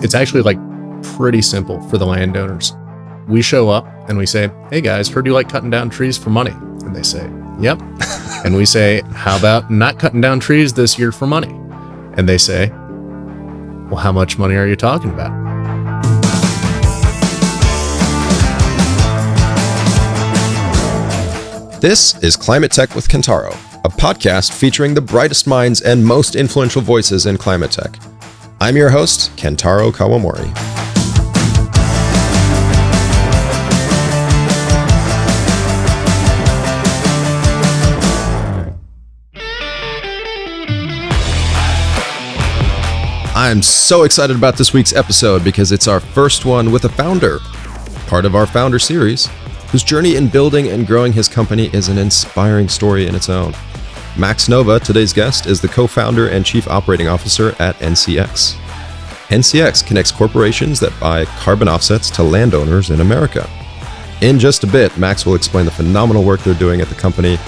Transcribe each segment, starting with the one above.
It's actually like pretty simple for the landowners. We show up and we say, hey guys, heard you like cutting down trees for money. And they say, yep. And we say, how about not cutting down trees this year for money? And they say, well, how much money are you talking about? This is ClimateTech with Kentaro, a podcast featuring the brightest minds and most influential voices in climate tech. I'm your host, Kentaro Kawamori. I'm so excited about this week's episode because it's our first one with a founder, part of our founder series, whose journey in building and growing his company is an inspiring story in its own. Max Nova, today's guest, is the co-founder and chief operating officer at NCX. NCX connects corporations that buy carbon offsets to landowners in America. In just a bit, Max will explain the phenomenal work they're doing at the company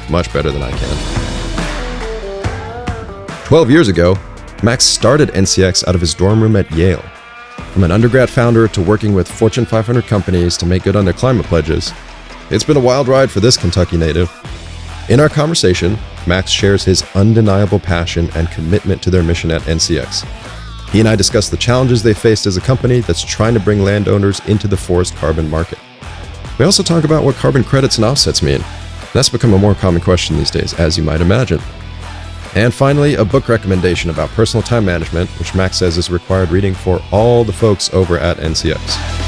much better than I can. 12 years ago, Max started NCX out of his dorm room at Yale. From an undergrad founder to working with Fortune 500 companies to make good on their climate pledges, it's been a wild ride for this Kentucky native. In our conversation, Max shares his undeniable passion and commitment to their mission at NCX. He and I discuss the challenges they faced as a company that's trying to bring landowners into the forest carbon market. We also talk about what carbon credits and offsets mean. That's become a more common question these days, as you might imagine. And finally, a book recommendation about personal time management, which Max says is required reading for all the folks over at NCX.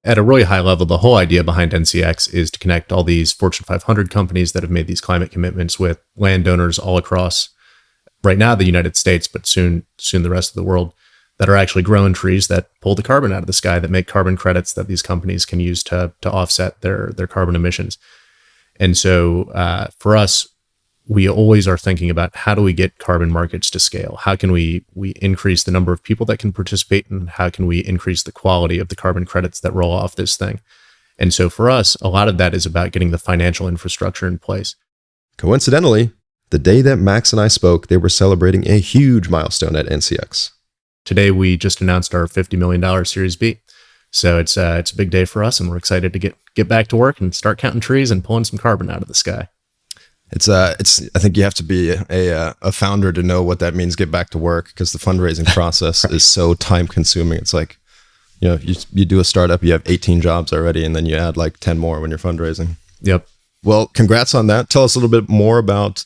At a really high level, the whole idea behind NCX is to connect all these Fortune 500 companies that have made these climate commitments with landowners all across, right now, the United States, but soon the rest of the world, that are actually growing trees that pull the carbon out of the sky, that make carbon credits that these companies can use to offset their carbon emissions. And so for us, we always are thinking about how do we get carbon markets to scale? How can we increase the number of people that can participate, and how can we increase the quality of the carbon credits that roll off this thing? And so for us, a lot of that is about getting the financial infrastructure in place. Coincidentally, the day that Max and I spoke, they were celebrating a huge milestone at NCX. Today, we just announced our $50 million Series B. So it's a big day for us, and we're excited to get back to work and start counting trees and pulling some carbon out of the sky. I think you have to be a founder to know what that means, get back to work, because the fundraising process is so time consuming. It's like, you do a startup, you have 18 jobs already, and then you add like 10 more when you're fundraising. Yep. Well, congrats on that. Tell us a little bit more about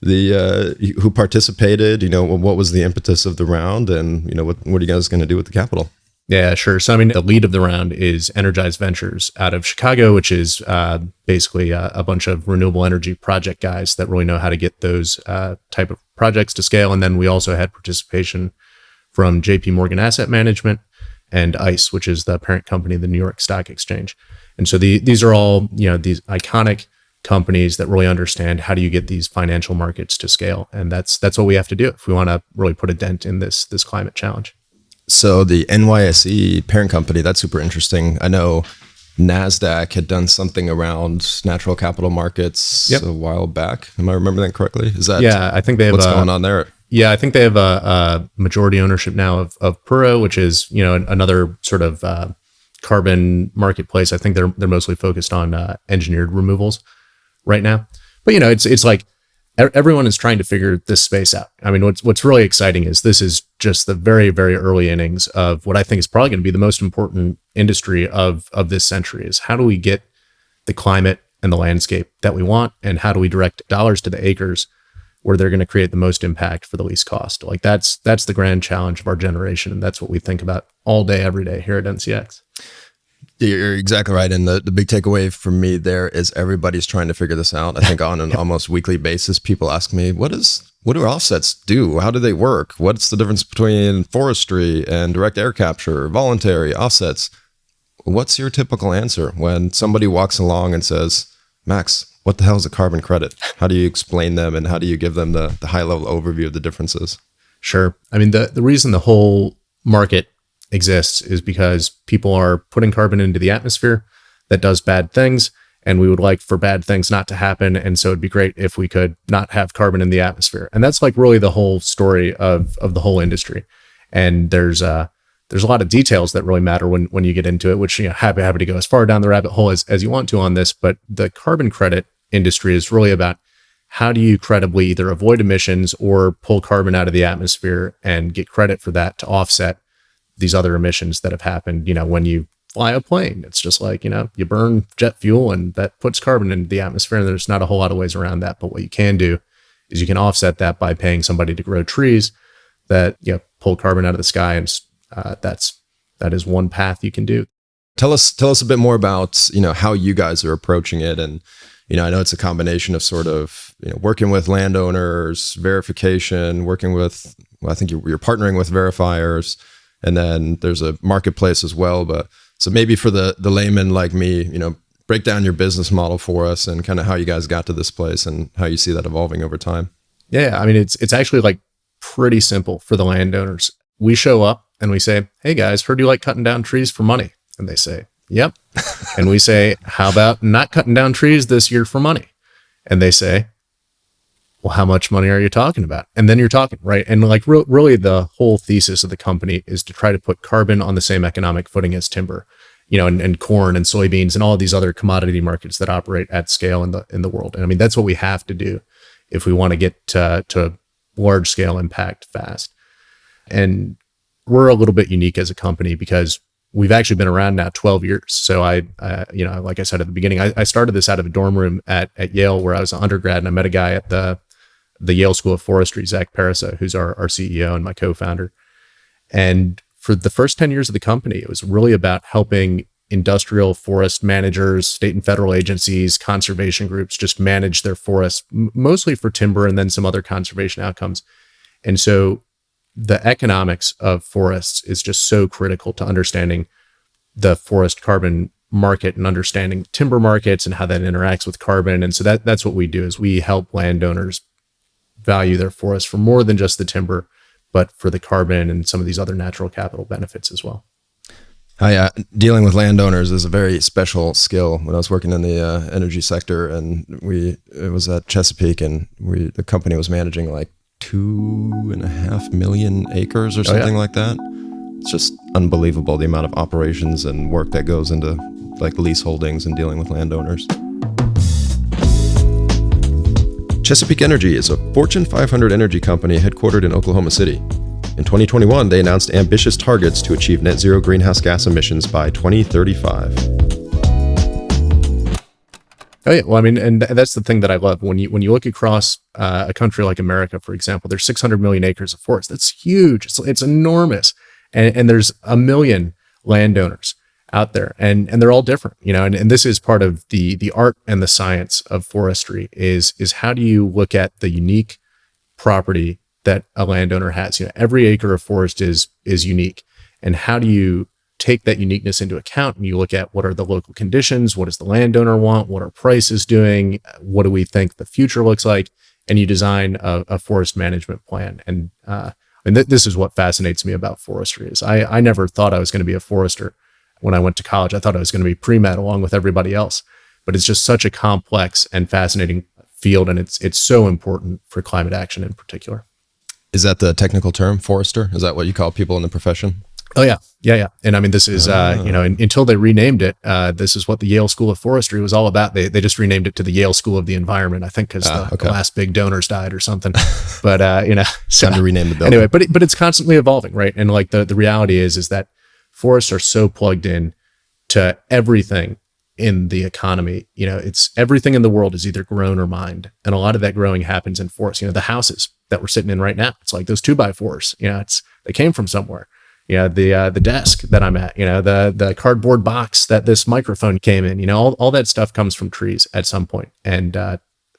who participated, what was the impetus of the round, and what are you guys going to do with the capital? Yeah, sure. So, the lead of the round is Energize Ventures out of Chicago, which is basically a bunch of renewable energy project guys that really know how to get those type of projects to scale. And then we also had participation from JP Morgan Asset Management and ICE, which is the parent company of the New York Stock Exchange. And so these are all, these iconic companies that really understand how do you get these financial markets to scale. And that's what we have to do if we want to really put a dent in this climate challenge. So the NYSE parent company, that's super interesting. I know NASDAQ had done something around natural capital markets a while back. Am I remembering that correctly? Is that I think they have what's going on there? Yeah, I think they have a majority ownership now of Puro, which is another sort of carbon marketplace. I think they're mostly focused on engineered removals right now. But it's like everyone is trying to figure this space out. What's really exciting is this is just the very, very early innings of what I think is probably going to be the most important industry of this century. Is how do we get the climate and the landscape that we want, and how do we direct dollars to the acres where they're going to create the most impact for the least cost? Like that's the grand challenge of our generation, and that's what we think about all day, every day here at NCX. You're exactly right. And the big takeaway for me there is everybody's trying to figure this out. I think on an almost weekly basis, people ask me, what do offsets do? How do they work? What's the difference between forestry and direct air capture, voluntary offsets? What's your typical answer when somebody walks along and says, Max, what the hell is a carbon credit? How do you explain them, and how do you give them the high level overview of the differences? Sure. The reason the whole market exists is because people are putting carbon into the atmosphere that does bad things, and we would like for bad things not to happen. And so it'd be great if we could not have carbon in the atmosphere. And that's like really the whole story of the whole industry. And there's a lot of details that really matter when you get into it, which, happy to go as far down the rabbit hole as you want to on this. But the carbon credit industry is really about how do you credibly either avoid emissions or pull carbon out of the atmosphere and get credit for that to offset these other emissions that have happened. When you fly a plane, it's just like, you burn jet fuel and that puts carbon into the atmosphere, and there's not a whole lot of ways around that. But what you can do is you can offset that by paying somebody to grow trees that pull carbon out of the sky, and that is one path you can do. Tell us a bit more about how you guys are approaching it, and I know it's a combination of sort of working with landowners, verification, working with I think you're partnering with verifiers, and then there's a marketplace as well. But so maybe for the layman like me, break down your business model for us and kind of how you guys got to this place and how you see that evolving over time. Yeah, I mean it's actually like pretty simple for the landowners. We show up and we say, "Hey guys, heard you like cutting down trees for money." And they say, "Yep." And we say, "How about not cutting down trees this year for money?" And they say, "Well, how much money are you talking about?" And then you're talking, right? And like really the whole thesis of the company is to try to put carbon on the same economic footing as timber, and corn and soybeans and all of these other commodity markets that operate at scale in the world. And I mean, that's what we have to do if we want to get to large scale impact fast. And we're a little bit unique as a company because we've actually been around now 12 years. So I like I said at the beginning, I started this out of a dorm room at Yale where I was an undergrad, and I met a guy at the Yale School of Forestry, Zach Parasa, who's our CEO and my co-founder. And for the first 10 years of the company, it was really about helping industrial forest managers, state and federal agencies, conservation groups just manage their forests, mostly for timber and then some other conservation outcomes. And so the economics of forests is just so critical to understanding the forest carbon market and understanding timber markets and how that interacts with carbon. And so that's what we do is we help landowners value their forests for more than just the timber, but for the carbon and some of these other natural capital benefits as well. Dealing with landowners is a very special skill. When I was working in the energy sector, and it was at Chesapeake, and the company was managing like 2.5 million acres or something like that. It's just unbelievable the amount of operations and work that goes into like lease holdings and dealing with landowners. Chesapeake Energy is a Fortune 500 energy company headquartered in Oklahoma City. In 2021, they announced ambitious targets to achieve net zero greenhouse gas emissions by 2035. Oh yeah, well, I mean, and that's the thing that I love when you look across a country like America, for example. There's 600 million acres of forest. That's huge. It's enormous, and there's a million landowners out there, and they're all different, And this is part of the art and the science of forestry is how do you look at the unique property that a landowner has? Every acre of forest is unique, and how do you take that uniqueness into account, and you look at what are the local conditions, what does the landowner want, what are prices doing, what do we think the future looks like, and you design a forest management plan. And this is what fascinates me about forestry is I never thought I was going to be a forester when I went to college. I thought I was going to be pre-med along with everybody else, but it's just such a complex and fascinating field, and it's so important for climate action in particular. Is that the technical term, forester? Is that what you call people in the profession? Oh yeah. And I mean, this is until they renamed it, this is what the Yale School of Forestry was all about. They just renamed it to the Yale School of the Environment, I think, because the last big donors died or something. But so time to rename the building. Anyway, but it's constantly evolving, right? And like the reality is that forests are so plugged in to everything in the economy. It's everything in the world is either grown or mined, and a lot of that growing happens in forests. The houses that we're sitting in right now, it's like those 2x4s. They came from somewhere. The desk that I'm at, the cardboard box that this microphone came in, all that stuff comes from trees at some point. And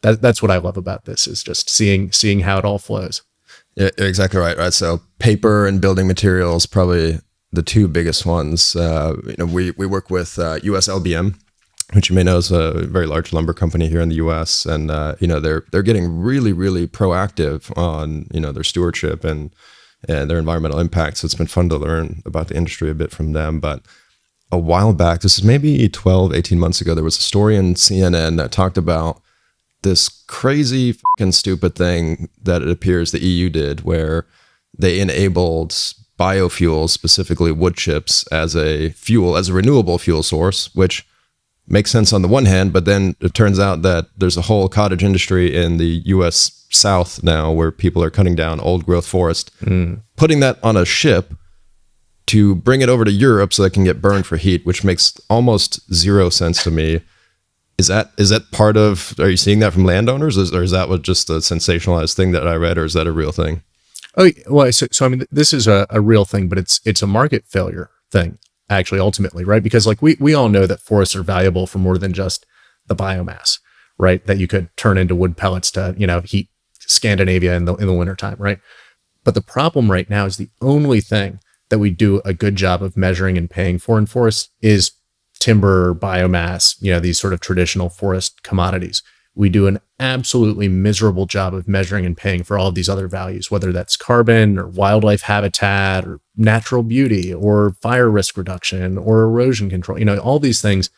that's what I love about this is just seeing how it all flows. Yeah, exactly right. So paper and building materials, probably the two biggest ones. We work with USLBM, which you may know is a very large lumber company here in the US. And, they're getting really, really proactive on, their stewardship and their environmental impact. So it's been fun to learn about the industry a bit from them. But a while back, this is maybe 12, 18 months ago, there was a story in CNN that talked about this crazy fucking stupid thing that it appears the EU did, where they enabled biofuels, specifically wood chips, as a fuel, as a renewable fuel source, which makes sense on the one hand, but then it turns out that there's a whole cottage industry in the US South now where people are cutting down old growth forest, putting that on a ship to bring it over to Europe so that it can get burned for heat, which makes almost zero sense to me. Is that part of, are you seeing that from landowners, or is that what just a sensationalized thing that I read, or is that a real thing? Oh, well, so I mean, this is a real thing, but it's a market failure thing, actually, ultimately, right? Because like we all know that forests are valuable for more than just the biomass, right? That you could turn into wood pellets to, heat Scandinavia in the wintertime, right? But the problem right now is the only thing that we do a good job of measuring and paying for in forests is timber, biomass, these sort of traditional forest commodities. We do an absolutely miserable job of measuring and paying for all of these other values, whether that's carbon or wildlife habitat or natural beauty or fire risk reduction or erosion control, all these things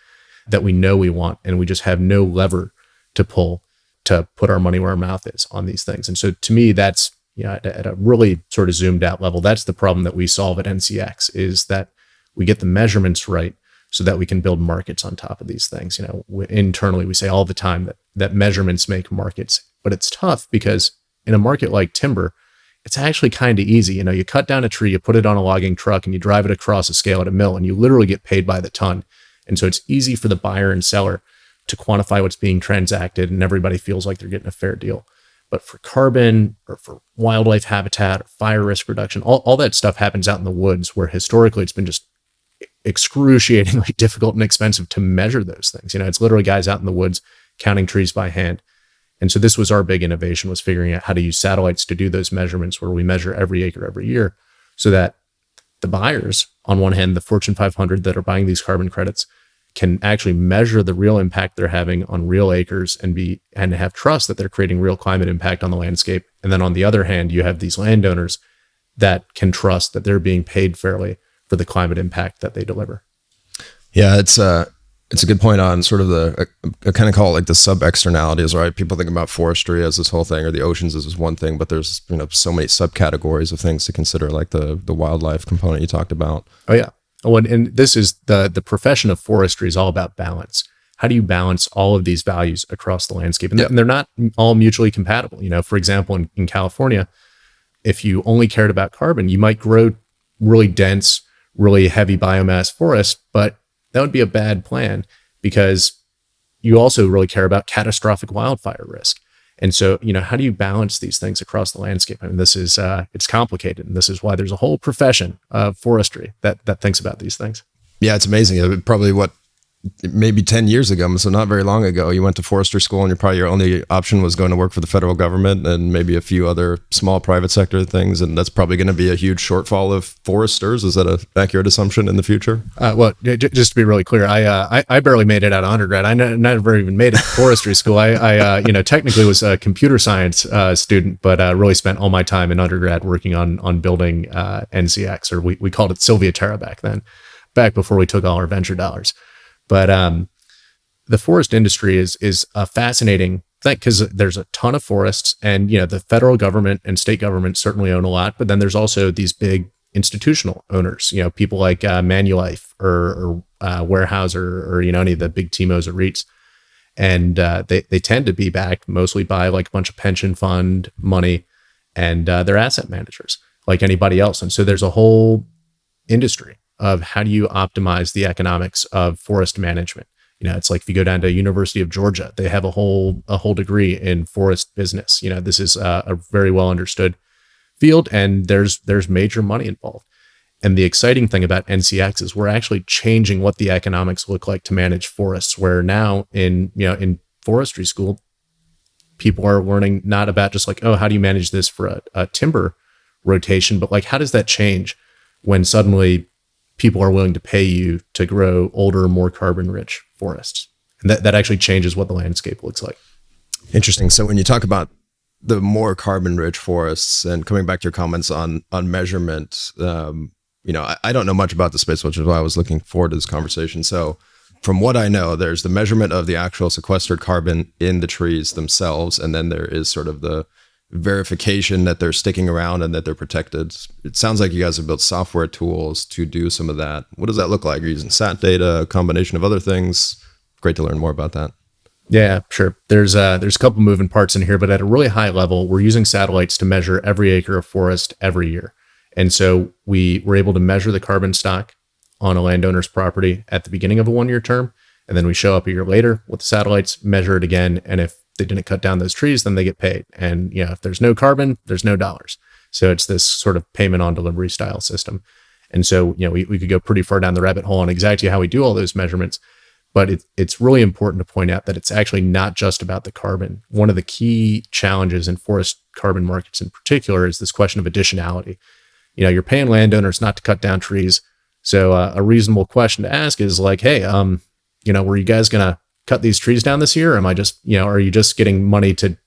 that we know we want, and we just have no lever to pull to put our money where our mouth is on these things. And so to me, that's, at a really sort of zoomed out level, that's the problem that we solve at NCX, is that we get the measurements right so that we can build markets on top of these things. Internally, we say all the time that measurements make markets, but it's tough because in a market like timber, it's actually kind of easy. You cut down a tree, you put it on a logging truck, and you drive it across a scale at a mill, and you literally get paid by the ton. And so it's easy for the buyer and seller to quantify what's being transacted, and everybody feels like they're getting a fair deal. But for carbon or for wildlife habitat or fire risk reduction, all that stuff happens out in the woods, where historically it's been just excruciatingly difficult and expensive to measure those things. It's literally guys out in the woods counting trees by hand. And so this was our big innovation, was figuring out how to use satellites to do those measurements, where we measure every acre every year, so that the buyers, on one hand, the Fortune 500 that are buying these carbon credits, can actually measure the real impact they're having on real acres and have trust that they're creating real climate impact on the landscape. And then on the other hand, you have these landowners that can trust that they're being paid fairly for the climate impact that they deliver. Yeah, it's a good point on sort of I kind of call it like the sub-externalities, right? People think about forestry as this whole thing, or the oceans as this one thing, but there's so many subcategories of things to consider, like the wildlife component you talked about. Oh yeah. And this is the profession of forestry is all about balance. How do you balance all of these values across the landscape? And, and they're not all mutually compatible. For example, in California, if you only cared about carbon, you might grow really dense, really heavy biomass forest, but that would be a bad plan, because you also really care about catastrophic wildfire risk. And so, how do you balance these things across the landscape? I mean, this is, it's complicated. And this is why there's a whole profession of forestry that thinks about these things. Yeah, it's amazing. Probably maybe 10 years ago, so not very long ago, you went to forestry school, and your only option was going to work for the federal government and maybe a few other small private sector things. And that's probably going to be a huge shortfall of foresters. Is that an accurate assumption in the future? Well, just to be really clear, I barely made it out of undergrad. I never even made it to forestry school. I technically was a computer science student, but really spent all my time in undergrad working on building NCX, or we called it SilviaTerra back before we took all our venture dollars. But the forest industry is a fascinating thing, because there's a ton of forests, and the federal government and state government certainly own a lot. But then there's also these big institutional owners, people like Manulife or Weyerhaeuser or any of the big TMOs or REITs, and they tend to be backed mostly by like a bunch of pension fund money, and they're asset managers like anybody else. And so there's a whole industry of how do you optimize the economics of forest management. It's like if you go down to University of Georgia, they have a whole degree in forest business. This is a very well understood field, and there's major money involved. And the exciting thing about NCX is we're actually changing what the economics look like to manage forests, where now in forestry school, people are learning not about just like, oh, how do you manage this for a timber rotation, but like, how does that change when suddenly people are willing to pay you to grow older, more carbon-rich forests? And that actually changes what the landscape looks like. Interesting. So when you talk about the more carbon-rich forests, and coming back to your comments on measurement, I don't know much about the space, which is why I was looking forward to this conversation. So from what I know, there's the measurement of the actual sequestered carbon in the trees themselves. And then there is sort of the verification that they're sticking around and that they're protected. It sounds like you guys have built software tools to do some of that. What does that look like? Are you using sat data, a combination of other things? Great to learn more about that. Yeah, sure. There's a couple moving parts in here, but at a really high level, we're using satellites to measure every acre of forest every year. And so we were able to measure the carbon stock on a landowner's property at the beginning of a 1-year term. And then we show up a year later with the satellites, measure it again. And if they didn't cut down those trees, then they get paid. And if there's no carbon, there's no dollars. So it's this sort of payment on delivery style system. And so, we could go pretty far down the rabbit hole on exactly how we do all those measurements. But it's really important to point out that it's actually not just about the carbon. One of the key challenges in forest carbon markets in particular is this question of additionality. You're paying landowners not to cut down trees. So a reasonable question to ask is like, hey, were you guys going to cut these trees down this year? Or am I just, are you just getting money to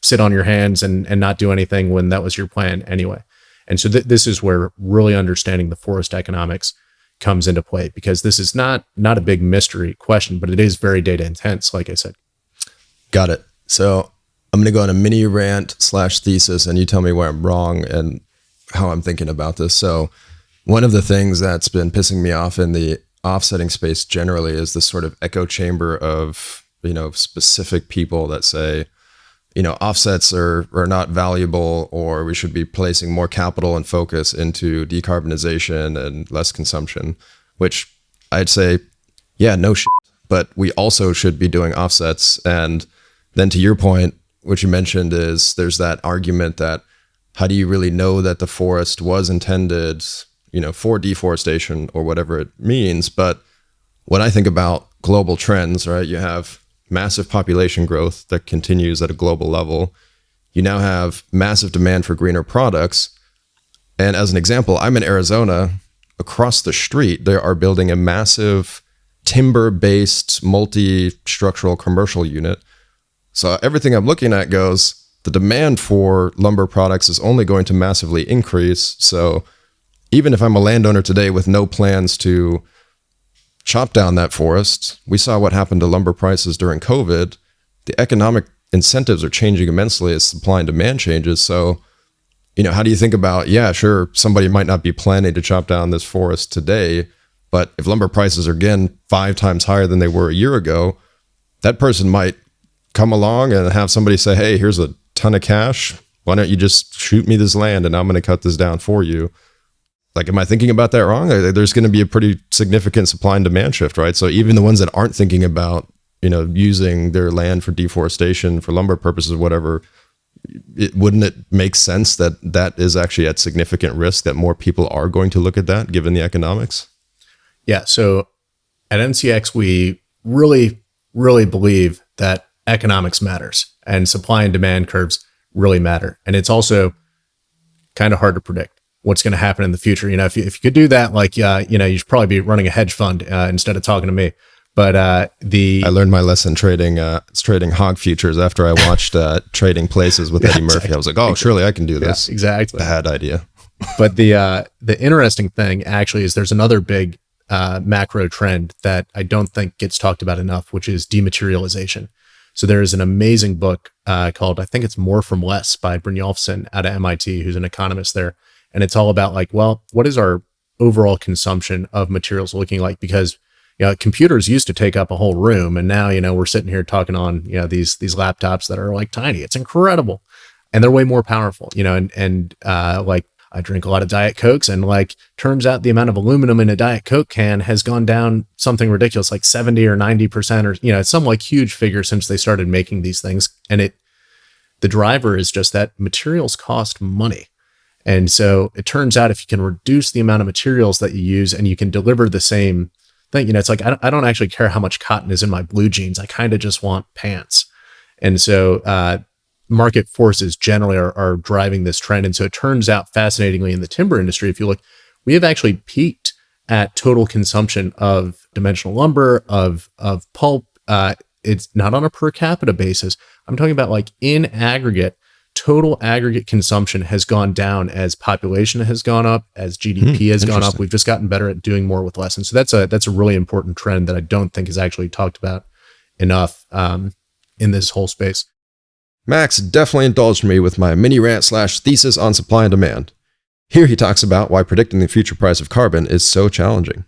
sit on your hands and not do anything when that was your plan anyway? And so this is where really understanding the forest economics comes into play, because this is not a big mystery question, but it is very data intense, like I said. Got it. So I'm going to go on a mini rant / thesis, and you tell me where I'm wrong and how I'm thinking about this. So one of the things that's been pissing me off in the offsetting space generally is this sort of echo chamber of, specific people that say, offsets are not valuable, or we should be placing more capital and focus into decarbonization and less consumption, which I'd say, yeah, no shit, but we also should be doing offsets. And then to your point, what you mentioned is there's that argument that how do you really know that the forest was intended, for deforestation or whatever it means? But when I think about global trends, right, you have massive population growth that continues at a global level. You now have massive demand for greener products. And as an example, I'm in Arizona. Across the street, they are building a massive timber-based multi-structural commercial unit. So everything I'm looking at goes, the demand for lumber products is only going to massively increase. So even if I'm a landowner today with no plans to chop down that forest, we saw what happened to lumber prices during COVID. The economic incentives are changing immensely as supply and demand changes. So, how do you think about, yeah, sure, somebody might not be planning to chop down this forest today, but if lumber prices are again 5 times higher than they were a year ago, that person might come along and have somebody say, hey, here's a ton of cash. Why don't you just shoot me this land and I'm going to cut this down for you? Like, am I thinking about that wrong? There's going to be a pretty significant supply and demand shift, right? So even the ones that aren't thinking about, using their land for deforestation, for lumber purposes, whatever, wouldn't it make sense that that is actually at significant risk, that more people are going to look at that given the economics? Yeah. So at NCX, we really, really believe that economics matters and supply and demand curves really matter. And it's also kind of hard to predict what's going to happen in the future. If you could do that, you should probably be running a hedge fund instead of talking to me. But I learned my lesson trading hog futures after I watched Trading Places with Eddie Murphy. Exactly. I was like, oh, surely I can do this. Yeah, exactly. Bad idea. But the interesting thing actually is there's another big macro trend that I don't think gets talked about enough, which is dematerialization. So there is an amazing book called, I think it's More from Less by Brynjolfsson out of MIT, who's an economist there. And it's all about what is our overall consumption of materials looking like? Because, computers used to take up a whole room, and now, we're sitting here talking on, these laptops that are tiny. It's incredible. And they're way more powerful, and I drink a lot of Diet Cokes, and turns out the amount of aluminum in a Diet Coke can has gone down something ridiculous, like 70 or 90%, or, it's some huge figure since they started making these things. And the driver is just that materials cost money. And so it turns out if you can reduce the amount of materials that you use and you can deliver the same thing, it's I don't actually care how much cotton is in my blue jeans. I kind of just want pants. And so market forces generally are driving this trend. And so it turns out, fascinatingly, in the timber industry, if you look, we have actually peaked at total consumption of dimensional lumber, of pulp. It's not on a per capita basis. I'm talking about in aggregate, total aggregate consumption has gone down as population has gone up, as GDP has gone up. We've just gotten better at doing more with less. And so that's a really important trend that I don't think is actually talked about enough in this whole space. Max definitely indulged me with my mini rant / thesis on supply and demand. Here he talks about why predicting the future price of carbon is so challenging.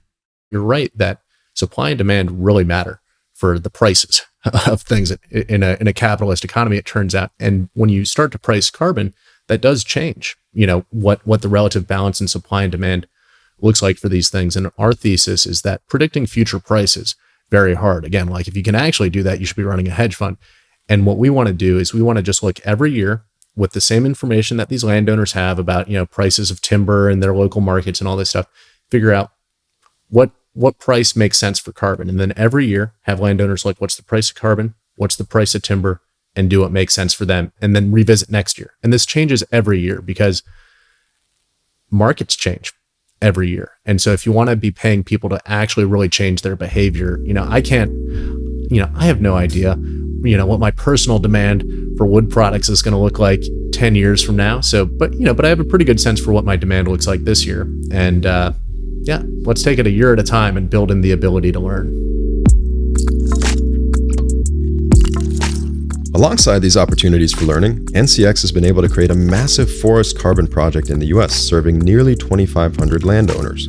You're right that supply and demand really matter for the prices of things in a capitalist economy, it turns out. And when you start to price carbon, that does change, what the relative balance in supply and demand looks like for these things. And our thesis is that predicting future prices very hard. Again, like if you can actually do that, you should be running a hedge fund. And what we want to do is we want to just look every year with the same information that these landowners have about, prices of timber and their local markets and all this stuff, figure out what price makes sense for carbon. And then every year have landowners look, what's the price of carbon? What's the price of timber? And do what makes sense for them. And then revisit next year. And this changes every year because markets change every year. And so if you want to be paying people to actually really change their behavior, I have no idea, what my personal demand for wood products is going to look like 10 years from now. So, but I have a pretty good sense for what my demand looks like this year. And, let's take it a year at a time and build in the ability to learn. Alongside these opportunities for learning, NCX has been able to create a massive forest carbon project in the US, serving nearly 2,500 landowners.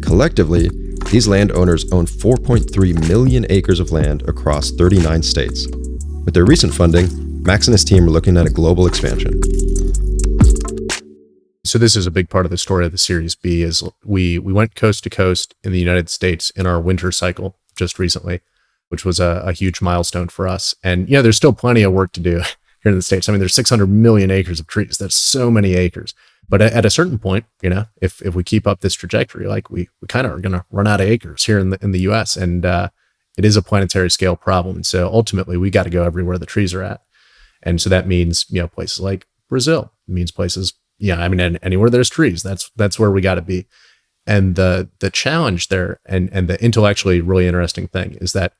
Collectively, these landowners own 4.3 million acres of land across 39 states. With their recent funding, Max and his team are looking at a global expansion. So this is a big part of the story of the Series B is we went coast to coast in the United States in our winter cycle just recently, which was a huge milestone for us. And there's still plenty of work to do here in the States. I mean, there's 600 million acres of trees. That's so many acres. But at a certain point, if we keep up this trajectory, like we kind of are going to run out of acres here in the US. And it is a planetary scale problem. And so ultimately we got to go everywhere the trees are at. And so that means, places like Brazil. It means places, anywhere there's trees, that's where we got to be. And the challenge there and the intellectually really interesting thing is that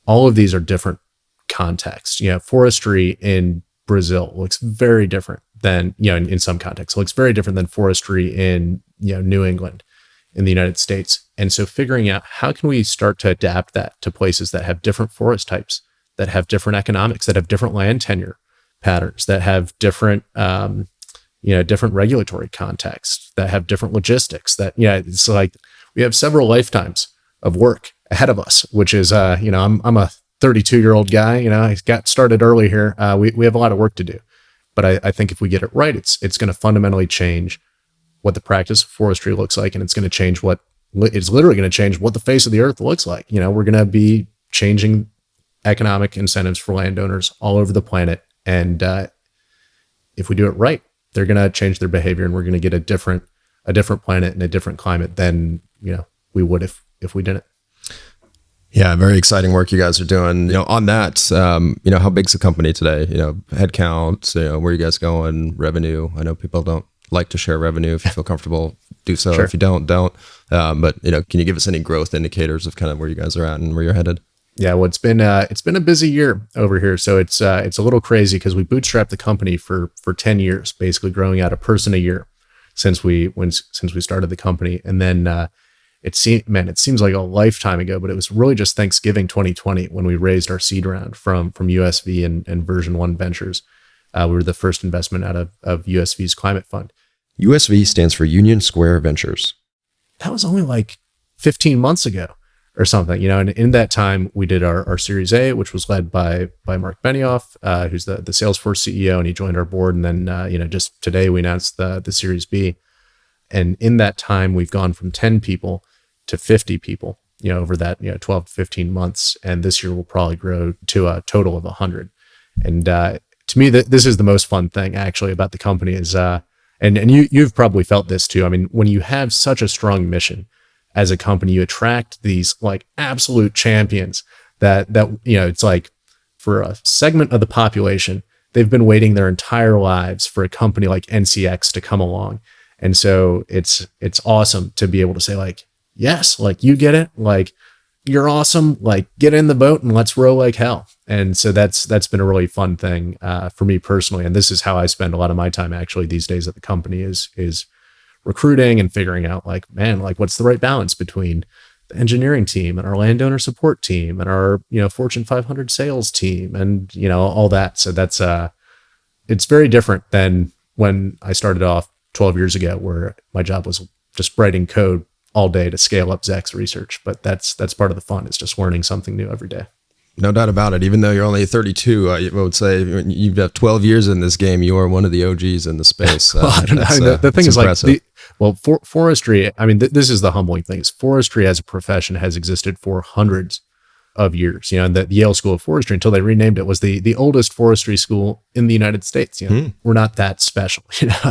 all of these are different contexts. Forestry in Brazil looks very different than, in some contexts, looks very different than forestry in, New England in the United States. And so figuring out how can we start to adapt that to places that have different forest types, that have different economics, that have different land tenure patterns, that have different, different regulatory contexts, that have different logistics, that, it's like we have several lifetimes of work ahead of us, which is, I'm a 32-year-old guy, I got started early here. We have a lot of work to do, but I think if we get it right, it's going to fundamentally change what the practice of forestry looks like. And it's going to change it's literally going to change what the face of the earth looks like. We're going to be changing economic incentives for landowners all over the planet. And if we do it right, they're going to change their behavior and we're going to get a different planet and a different climate than, we would if we didn't. Yeah, very exciting work you guys are doing. On that, how big's the company today? Headcount, where are you guys going? Revenue. I know people don't like to share revenue. If you feel comfortable, do so. Sure. If you don't. But can you give us any growth indicators of kind of where you guys are at and where you're headed? Yeah, well, it's been a busy year over here. So it's a little crazy because we bootstrapped the company for 10 years, basically growing out a person a year since we started the company. And then it seems like a lifetime ago, but it was really just Thanksgiving 2020 when we raised our seed round from USV and Version 1 Ventures. We were the first investment out of USV's climate fund. USV stands for Union Square Ventures. That was only like 15 months ago or something, and in that time we did our Series A, which was led by Mark Benioff, who's the Salesforce CEO, and he joined our board. And then, just today we announced the Series B. And in that time, we've gone from 10 people to 50 people, over that, 12 to 15 months. And this year we'll probably grow to a total of 100. And to me, this is the most fun thing actually about the company is, and you've probably felt this too. I mean, when you have such a strong mission as a company, you attract these like absolute champions that it's like for a segment of the population, they've been waiting their entire lives for a company like NCX to come along. And so it's awesome to be able to say like, yes, like you get it. Like you're awesome. Like, get in the boat and let's row like hell. And so that's been a really fun thing for me personally. And this is how I spend a lot of my time actually these days at the company is recruiting and figuring out like, man, like what's the right balance between the engineering team and our landowner support team and our, Fortune 500 sales team and, all that. So that's, it's very different than when I started off 12 years ago, where my job was just writing code all day to scale up Zach's research. But that's part of the fun, is just learning something new every day. No doubt about it. Even though you're only 32, I would say you've got 12 years in this game. You are one of the OGs in the space. Well, I don't know. The thing is impressive. Forestry, I mean, this is the humbling thing, is forestry as a profession has existed for hundreds of years. And the Yale School of Forestry, until they renamed it, was the oldest forestry school in the United States. We're not that special.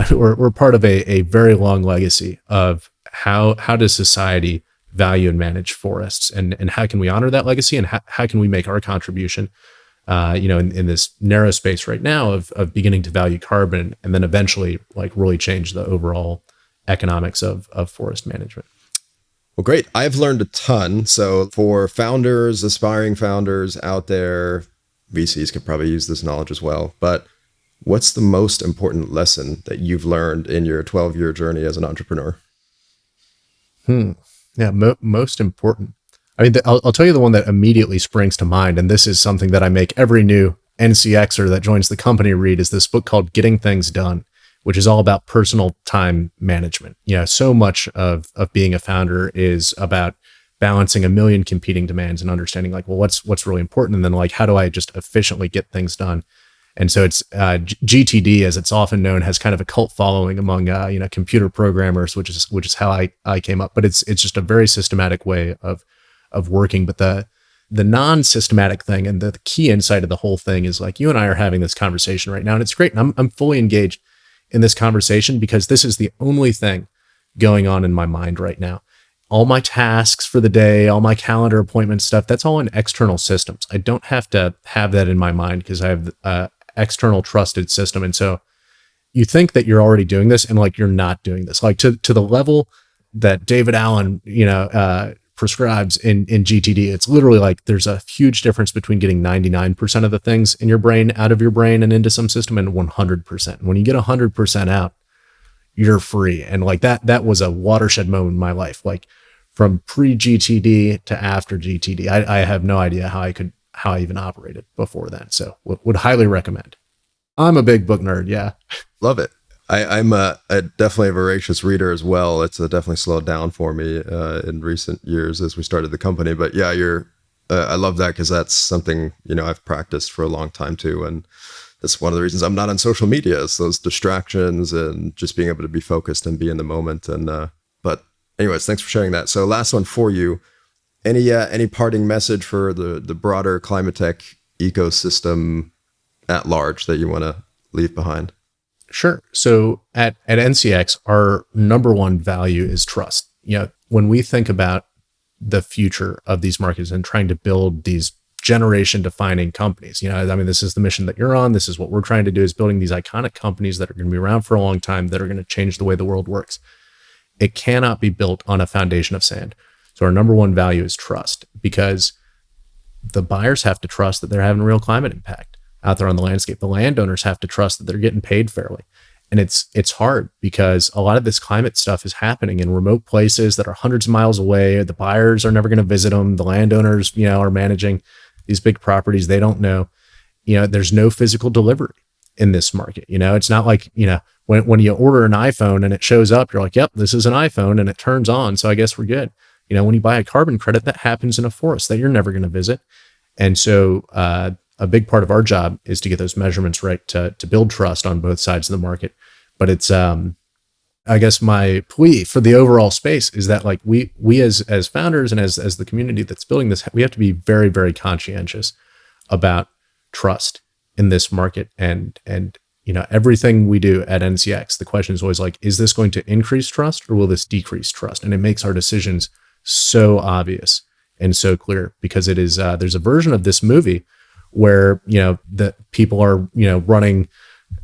We're part of a very long legacy of how does society value and manage forests, and how can we honor that legacy, and how can we make our contribution, in this narrow space right now of beginning to value carbon, and then eventually like really change the overall economics of forest management. Well, great. I've learned a ton. So for founders, aspiring founders out there, VCs could probably use this knowledge as well. But what's the most important lesson that you've learned in your 12-year journey as an entrepreneur? Yeah, most important. I mean, I'll tell you the one that immediately springs to mind, and this is something that I make every new NCXer that joins the company read, is this book called Getting Things Done, which is all about personal time management. So much of being a founder is about balancing a million competing demands and understanding like, well, what's really important, and then like, how do I just efficiently get things done? And so it's GTD, as it's often known, has kind of a cult following among computer programmers, which is how I came up. But it's just a very systematic way of working. But the non-systematic thing and the key insight of the whole thing is like, you and I are having this conversation right now, and it's great. And I'm fully engaged in this conversation because this is the only thing going on in my mind right now. All my tasks for the day, all my calendar appointment stuff, that's all in external systems. I don't have to have that in my mind because I have external trusted system. And so you think that you're already doing this, and like, you're not doing this, like to the level that David Allen, prescribes in GTD. It's literally like, there's a huge difference between getting 99% of the things in your brain out of your brain and into some system, and 100%. When you get 100% out, you're free. And like that was a watershed moment in my life. Like from pre-GTD to after GTD, I have no idea how I even operated before then. So would highly recommend. I'm a big book nerd. Yeah. Love it. I'm definitely a voracious reader as well. It's definitely slowed down for me in recent years as we started the company. But yeah, I love that because that's something, I've practiced for a long time too. And that's one of the reasons I'm not on social media, is those distractions and just being able to be focused and be in the moment. And but anyways, thanks for sharing that. So last one for you. Any parting message for the broader ClimateTech ecosystem at large that you want to leave behind? Sure. So at NCX, our number one value is trust. When we think about the future of these markets and trying to build these generation defining companies, this is the mission that you're on. This is what we're trying to do, is building these iconic companies that are going to be around for a long time, that are going to change the way the world works. It cannot be built on a foundation of sand. So our number one value is trust, because the buyers have to trust that they're having real climate impact out there on the landscape. The landowners have to trust that they're getting paid fairly. And it's hard because a lot of this climate stuff is happening in remote places that are hundreds of miles away. The buyers are never going to visit them. The landowners, are managing these big properties. They don't know, there's no physical delivery in this market. It's not like, when you order an iPhone and it shows up, you're like, yep, this is an iPhone, and it turns on. So I guess we're good. When you buy a carbon credit, that happens in a forest that you're never going to visit. And so, a big part of our job is to get those measurements right to build trust on both sides of the market. But it's, I guess my plea for the overall space is that like we as founders and as the community that's building this, we have to be very, very conscientious about trust in this market. And everything we do at NCX, the question is always like, is this going to increase trust or will this decrease trust? And it makes our decisions so obvious and so clear, because it is, there's a version of this movie where, the people are, running,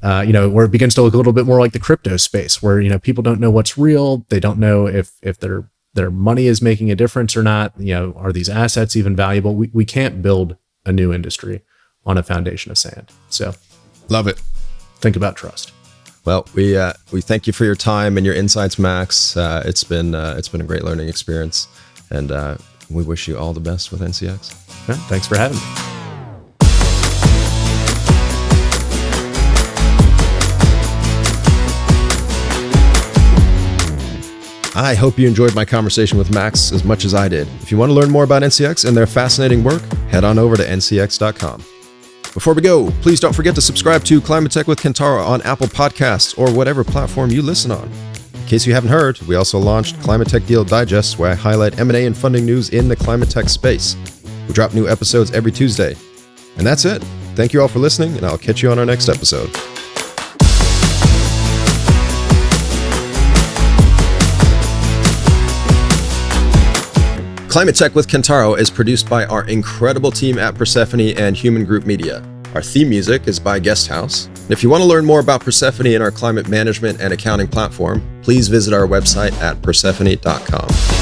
where it begins to look a little bit more like the crypto space, where, people don't know what's real. They don't know if they're their money is making a difference or not. Are these assets even valuable? We can't build a new industry on a foundation of sand. So love it. Think about trust. Well, we thank you for your time and your insights, Max. It's been a great learning experience, and we wish you all the best with NCX. Yeah, thanks for having me. I hope you enjoyed my conversation with Max as much as I did. If you want to learn more about NCX and their fascinating work, head on over to ncx.com. Before we go, please don't forget to subscribe to ClimateTech with Kentaro on Apple Podcasts or whatever platform you listen on. In case you haven't heard, we also launched ClimateTech Deal Digests, where I highlight M&A and funding news in the ClimateTech space. We drop new episodes every Tuesday. And that's it. Thank you all for listening, and I'll catch you on our next episode. ClimateTech with Kentaro is produced by our incredible team at Persefoni and Hueman Group Media. Our theme music is by Guest House. And if you want to learn more about Persefoni and our climate management and accounting platform, please visit our website at persefoni.com.